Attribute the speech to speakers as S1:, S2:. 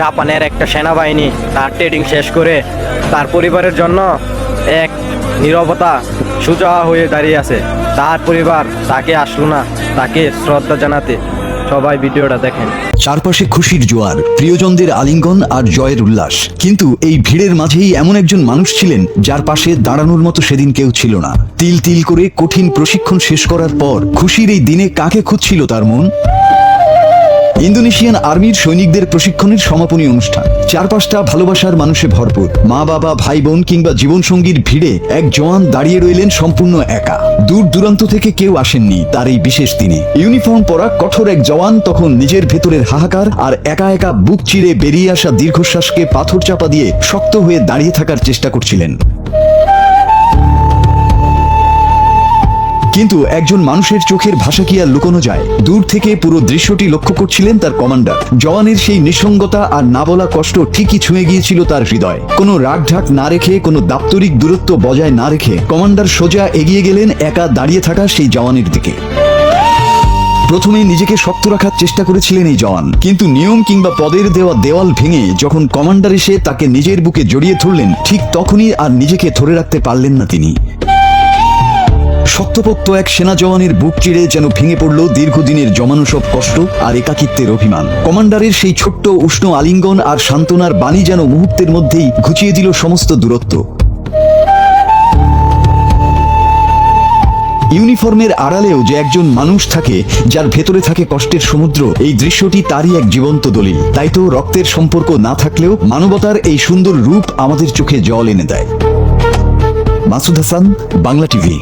S1: জাপানের একটা সেনাবাহিনী তার ট্রেনিং শেষ করে তার পরিবারের জন্য এক নীরবতা সোজা হয়ে দাঁড়িয়ে আছে। তার পরিবার তাকে আসলো না তাকে শ্রদ্ধা জানাতে। সবাই ভিডিওটা দেখেন।
S2: চারপাশে খুশির জোয়ার, প্রিয়জনদের আলিঙ্গন আর জয়ের উল্লাস, কিন্তু এই ভিড়ের মাঝেই এমন একজন মানুষ ছিলেন যার পাশে দাঁড়ানোর মতো সেদিন কেউ ছিল না। তিল তিল করে কঠিন প্রশিক্ষণ শেষ করার পর খুশির এই দিনে কাকে খুঁজছিল তার মন? ইন্দোনেশিয়ান আর্মির সৈনিকদের প্রশিক্ষণের সমাপনী অনুষ্ঠান। চারপাশটা ভালোবাসার মানুষে ভরপুর। মা বাবা, ভাই বোন কিংবা জীবনসঙ্গীর ভিড়ে এক জওয়ান দাঁড়িয়ে রইলেন সম্পূর্ণ একা। দূর দূরান্ত থেকে কেউ আসেননি তার এই বিশেষ দিনে। ইউনিফর্ম পরা কঠোর এক জওয়ান তখন নিজের ভেতরের হাহাকার আর একা একা বুক চিরে বেরিয়ে আসা দীর্ঘশ্বাসকে পাথর চাপা দিয়ে শক্ত হয়ে দাঁড়িয়ে থাকার চেষ্টা করছিলেন। কিন্তু একজন মানুষের চোখের ভাষা কি আর লুকোনো যায়? দূর থেকে পুরো দৃশ্যটি লক্ষ্য করছিলেন তার কমান্ডার। জওয়ানের সেই নিঃসঙ্গতা আর না বলা কষ্ট ঠিকই ছুঁয়ে গিয়েছিল তার হৃদয়। কোনো রাগঢাক না রেখে, কোনো দাপ্তরিক দূরত্ব বজায় না রেখে কমান্ডার সোজা এগিয়ে গেলেন একা দাঁড়িয়ে থাকা সেই জওয়ানের দিকে। প্রথমে নিজেকে শক্ত রাখার চেষ্টা করেছিলেন এই জওয়ান, কিন্তু নিয়ম কিংবা পদের দেওয়া দেওয়াল ভেঙে যখন কমান্ডার এসে তাকে নিজের বুকে জড়িয়ে ধরলেন, ঠিক তখনই আর নিজেকে ধরে রাখতে পারলেন না তিনি। শক্তপোক্ত এক সেনা জওয়ানের বুক চিরে যেন ভেঙে পড়ল দীর্ঘদিনের জমানো সব কষ্ট আর একাকিত্বের অভিমান। কমান্ডারের সেই ছোট্ট উষ্ণ আলিঙ্গন আর সান্ত্বনার বাণী যেন মুহূর্তের মধ্যেই ঘুচিয়ে দিল সমস্ত দূরত্ব। ইউনিফর্মের আড়ালেও যে একজন মানুষ থাকে যার ভেতরে থাকে কষ্টের সমুদ্র, এই দৃশ্যটি তারই এক জীবন্ত দলিল। তাই তো রক্তের সম্পর্ক না থাকলেও মানবতার এই সুন্দর রূপ আমাদের চোখে জল এনে দেয়। মাসুদ হাসান, বাংলা টিভি।